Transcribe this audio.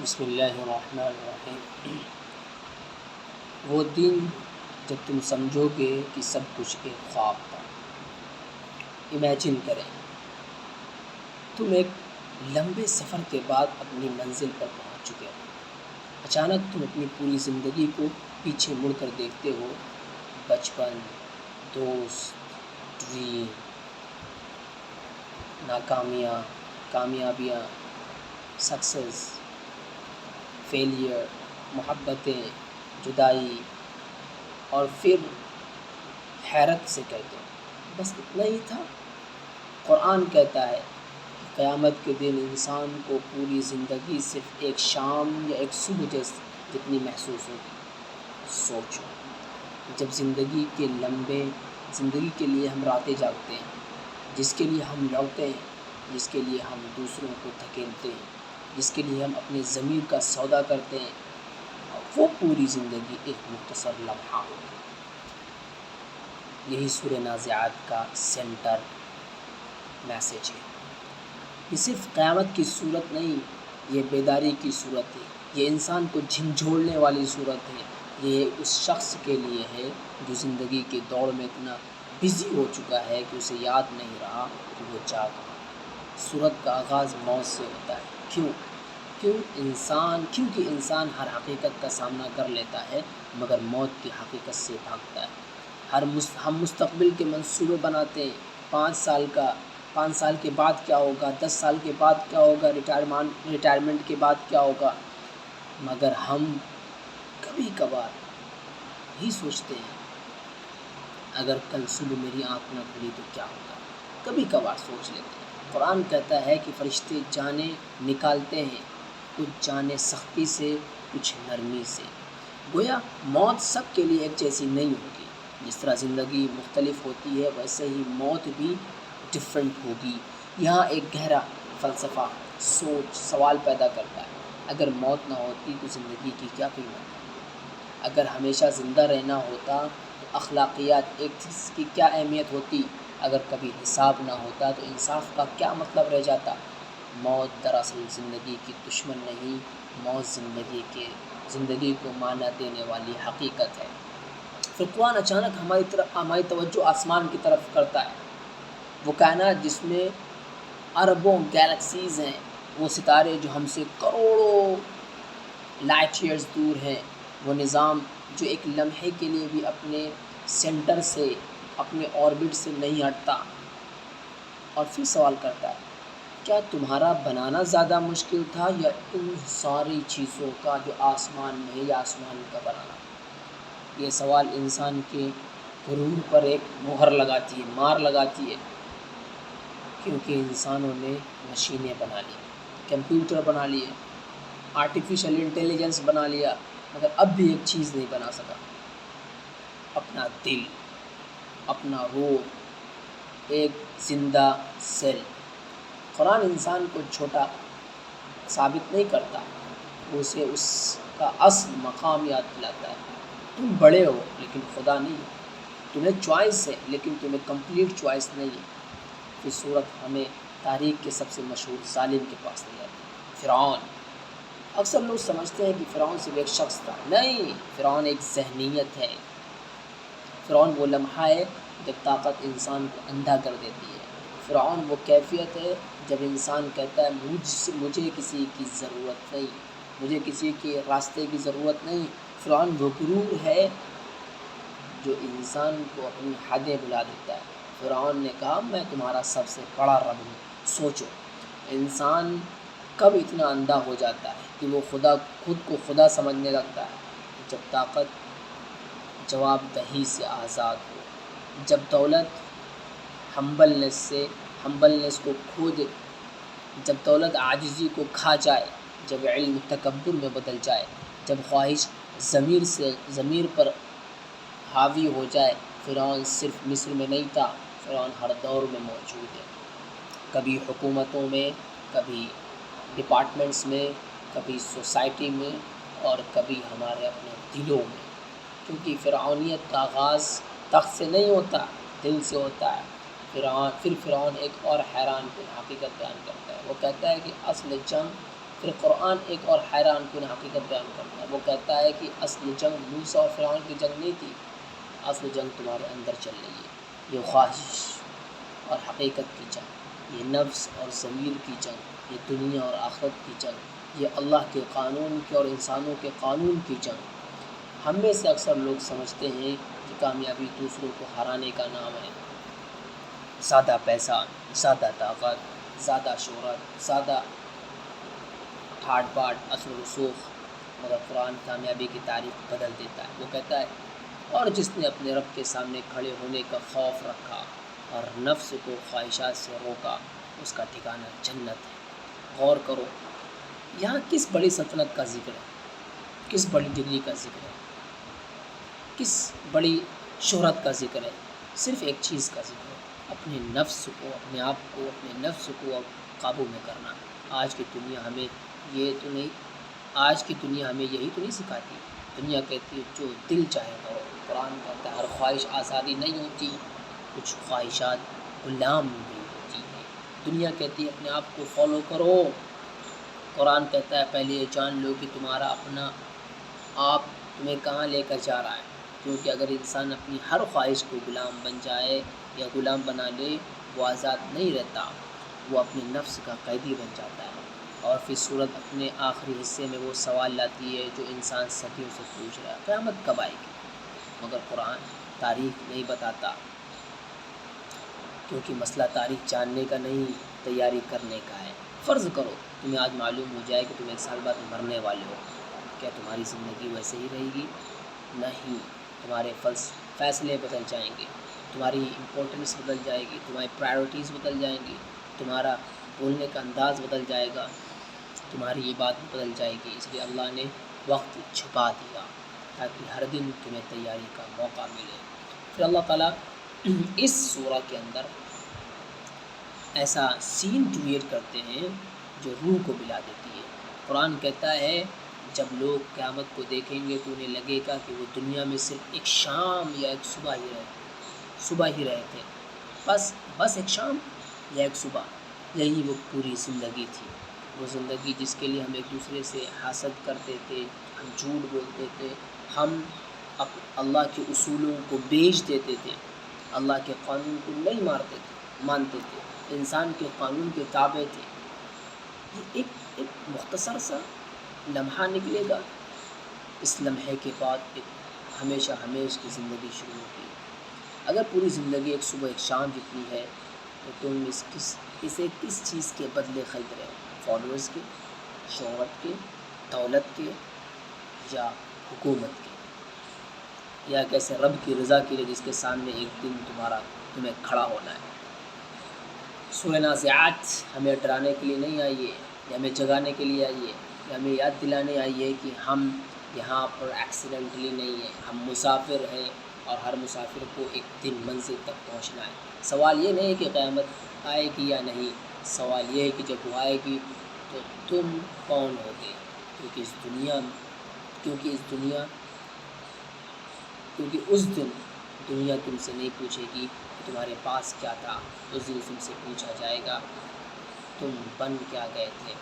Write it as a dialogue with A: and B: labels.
A: بسم اللہ الرحمن الرحیم۔ وہ دن جب تم سمجھو گے کہ سب کچھ ایک خواب تھا۔ امیجن کریں تم ایک لمبے سفر کے بعد اپنی منزل پر پہنچ چکے ہو۔ اچانک تم اپنی پوری زندگی کو پیچھے مڑ کر دیکھتے ہو، بچپن، دوست، ڈریم، ناکامیاں، کامیابیاں، سکسیس، فیلئر، محبتیں، جدائی، اور پھر حیرت سے کہتے ہو بس اتنا ہی تھا۔ قرآن کہتا ہے کہ قیامت کے دن انسان کو پوری زندگی صرف ایک شام یا ایک صبح جتنی محسوس ہوگی۔ سوچو، جب زندگی کے لیے ہم راتیں جاگتے ہیں، جس کے لیے ہم لڑتے ہیں، جس کے لیے ہم دوسروں کو دھکیلتے ہیں، جس کے لیے ہم اپنی ضمیر کا سودا کرتے ہیں، وہ پوری زندگی ایک مختصر لمحہ ہوگی۔ یہی سورہ نازعات کا سینٹر میسیج ہے۔ یہ صرف قیامت کی صورت نہیں، یہ بیداری کی صورت ہے، یہ انسان کو جھنجھوڑنے والی صورت ہے۔ یہ اس شخص کے لیے ہے جو زندگی کے دوڑ میں اتنا بزی ہو چکا ہے کہ اسے یاد نہیں رہا کہ وہ جاگ رہا۔ صورت کا آغاز موت سے ہوتا ہے۔ کیونکہ انسان ہر حقیقت کا سامنا کر لیتا ہے مگر موت کی حقیقت سے بھاگتا ہے۔ ہم مستقبل کے منصوبے بناتے ہیں، 5 سال کے بعد کیا ہوگا، 10 سال کے بعد کیا ہوگا، ریٹائرمنٹ کے بعد کیا ہوگا، مگر ہم کبھی کبھار ہی سوچتے ہیں اگر کل صبح میری آنکھ نہ کھلی تو کیا ہوگا۔ کبھی کبھار سوچ لیتے ہیں۔ قرآن کہتا ہے کہ فرشتے جانیں نکالتے ہیں، کچھ جانیں سختی سے، کچھ نرمی سے۔ گویا موت سب کے لیے ایک جیسی نہیں ہوگی۔ جس طرح زندگی مختلف ہوتی ہے ویسے ہی موت بھی ڈفرینٹ ہوگی۔ یہاں ایک گہرا فلسفہ سوال پیدا کرتا ہے، اگر موت نہ ہوتی تو زندگی کی کیا قیمت؟ اگر ہمیشہ زندہ رہنا ہوتا تو اخلاقیات ایتھکس کی کیا اہمیت ہوتی؟ اگر کبھی حساب نہ ہوتا تو انصاف کا کیا مطلب رہ جاتا؟ موت دراصل زندگی کی دشمن نہیں، موت زندگی کو معنی دینے والی حقیقت ہے۔ پھر قرآن اچانک ہماری توجہ آسمان کی طرف کرتا ہے۔ وہ کائنات جس میں اربوں گیلیکسیز ہیں، وہ ستارے جو ہم سے کروڑوں لائٹ ایئرز دور ہیں، وہ نظام جو ایک لمحے کے لیے بھی اپنے سینٹر سے، اپنے آربٹ سے نہیں ہٹتا۔ اور پھر سوال کرتا ہے، کیا تمہارا بنانا زیادہ مشکل تھا یا ان ساری چیزوں کا جو آسمان میں ہے یا آسمان کا بنانا؟ یہ سوال انسان کے غرور پر ایک مہر لگاتی ہے، کیونکہ انسانوں نے مشینیں بنا لی، کمپیوٹر بنا لیے، آرٹیفیشل انٹیلیجنس بنا لیا، مگر اب بھی ایک چیز نہیں بنا سکا، اپنا دل، اپنا روح، ایک زندہ سیل۔ قرآن انسان کو چھوٹا ثابت نہیں کرتا، وہ اسے اس کا اصل مقام یاد دلاتا ہے۔ تم بڑے ہو لیکن خدا نہیں ہو، تمہیں چوائس ہے لیکن تمہیں کمپلیٹ چوائس نہیں ہے۔ پھر صورت ہمیں تاریخ کے سب سے مشہور ظالم کے پاس لے جاتی ہے، فرعون۔ اکثر لوگ سمجھتے ہیں کہ فرعون صرف ایک شخص تھا، نہیں، فرعون ایک ذہنیت ہے۔ فرعون وہ لمحہ ہے جب طاقت انسان کو اندھا کر دیتی ہے۔ فرعون وہ کیفیت ہے جب انسان کہتا ہے مجھے کسی کی ضرورت نہیں، مجھے کسی کے راستے کی ضرورت نہیں۔ فرعون وہ غرور ہے جو انسان کو اپنی حدیں بلا دیتا ہے۔ فرعون نے کہا میں تمہارا سب سے بڑا رب ہوں۔ سوچو، انسان کب اتنا اندھا ہو جاتا ہے کہ وہ خود کو خدا سمجھنے لگتا ہے؟ جب طاقت جواب دہی سے آزاد ہو، جب دولت ہمبلنس کو کھو دے، جب دولت عاجزی کو کھا جائے، جب علم تکبر میں بدل جائے، جب خواہش ضمیر پر حاوی ہو جائے۔ فرعون صرف مصر میں نہیں تھا، فرعون ہر دور میں موجود ہے، کبھی حکومتوں میں، کبھی ڈپارٹمنٹس میں، کبھی سوسائٹی میں، اور کبھی ہمارے اپنے دلوں میں، کیونکہ فرعونیت کا آغاز تخت سے نہیں ہوتا، دل سے ہوتا ہے۔ پھر فرعون ایک اور حیران کن حقیقت بیان کرتا ہے، وہ کہتا ہے کہ اصل جنگ پھر قرآن ایک اور حیران کن حقیقت بیان کرتا ہے، وہ کہتا ہے کہ اصل جنگ موسیٰ اور فرعون کی جنگ نہیں تھی، اصل جنگ تمہارے اندر چل رہی ہے، یہ خواہش اور حقیقت کی جنگ، یہ نفس اور ضمیر کی جنگ، یہ دنیا اور آخرت کی جنگ، یہ اللہ کے قانون کی اور انسانوں کے قانون کی جنگ۔ ہم میں سے اکثر لوگ سمجھتے ہیں کہ کامیابی دوسروں کو ہرانے کا نام ہے، زیادہ پیسہ، زیادہ طاقت، زیادہ شہرت، زیادہ ٹھاٹ باٹ، اثر و رسوخ۔ مگر قرآن کامیابی کی تعریف بدل دیتا ہے، وہ کہتا ہے اور جس نے اپنے رب کے سامنے کھڑے ہونے کا خوف رکھا اور نفس کو خواہشات سے روکا، اس کا ٹھکانہ جنت ہے۔ غور کرو، یہاں کس بڑی سلطنت کا ذکر ہے، کس بڑی ڈگری کا ذکر ہے، کس بڑی شہرت کا ذکر ہے؟ صرف ایک چیز کا ذکر ہے، اپنے نفس کو، اپنے آپ کو، اپنے نفس کو قابو میں کرنا۔ آج کی دنیا ہمیں یہی تو نہیں سکھاتی۔ دنیا کہتی ہے جو دل چاہے کرو، قرآن کہتا ہے ہر خواہش آزادی نہیں ہوتی، کچھ خواہشات غلام بھی ہوتی ہیں۔ دنیا کہتی ہے اپنے آپ کو فالو کرو، قرآن کہتا ہے پہلے یہ جان لو کہ تمہارا اپنا آپ تمہیں کہاں لے کر جا رہا ہے، کیونکہ اگر انسان اپنی ہر خواہش کو غلام بن جائے یا غلام بنا لے، وہ آزاد نہیں رہتا، وہ اپنے نفس کا قیدی بن جاتا ہے۔ اور پھر صورت اپنے آخری حصے میں وہ سوال لاتی ہے جو انسان صدیوں سے پوچھ رہا ہے، قیامت کب آئے گی؟ مگر قرآن تاریخ نہیں بتاتا، کیونکہ مسئلہ تاریخ جاننے کا نہیں، تیاری کرنے کا ہے۔ فرض کرو تمہیں آج معلوم ہو جائے کہ تم 1 سال بعد مرنے والے ہو، کیا تمہاری زندگی ویسے ہی رہے گی؟ نہیں، تمہارے فیصلے بدل جائیں گے، تمہاری امپورٹنس بدل جائے گی، تمہاری پرائیورٹیز بدل جائیں گی، تمہارا بولنے کا انداز بدل جائے گا، تمہاری عبادت بدل جائے گی۔ اس لیے اللہ نے وقت چھپا دیا تاکہ ہر دن تمہیں تیاری کا موقع ملے۔ پھر اللہ تعالیٰ اس سورہ کے اندر ایسا سین کریٹ کرتے ہیں جو روح کو بلا دیتی ہے۔ قرآن کہتا ہے جب لوگ قیامت کو دیکھیں گے تو انہیں لگے گا کہ وہ دنیا میں صرف ایک شام یا ایک صبح ہی رہے تھے، بس ایک شام یا ایک صبح، یہی وہ پوری زندگی تھی، وہ زندگی جس کے لیے ہم ایک دوسرے سے حسد کرتے تھے، ہم جھوٹ بولتے تھے، ہم اللہ کے اصولوں کو بیچ دیتے تھے، اللہ کے قانون کو نہیں مانتے تھے، انسان کے قانون کے تابع تھے۔ یہ ایک مختصر سا لمحہ نکلے گا، اس لمحے کے بعد ایک ہمیشہ کی زندگی شروع ہوگی۔ اگر پوری زندگی ایک صبح ایک شام جتنی ہے تو تم اسے کس چیز کے بدلے خرید رہے ہو؟ فالوورز کے، شہرت کے، دولت کے، یا حکومت کے، یا کیسے رب کی رضا کے لیے جس کے سامنے ایک دن تمہیں کھڑا ہونا ہے۔ سورہ نازعات ہمیں ڈرانے کے لیے نہیں آئی ہے، یا ہمیں جگانے کے لیے آئی ہے، یا ہمیں یاد دلانے آئی ہے کہ ہم یہاں پر ایکسیڈنٹلی نہیں ہیں، ہم مسافر ہیں اور ہر مسافر کو ایک دن منزل تک پہنچنا ہے۔ سوال یہ نہیں کہ قیامت آئے گی یا نہیں، سوال یہ ہے کہ جب وہ آئے گی تو تم کون ہوگے، کیونکہ اس دن دنیا تم سے نہیں پوچھے گی کہ تمہارے پاس کیا تھا، اس دن تم سے پوچھا جائے گا تم بن کیا گئے تھے۔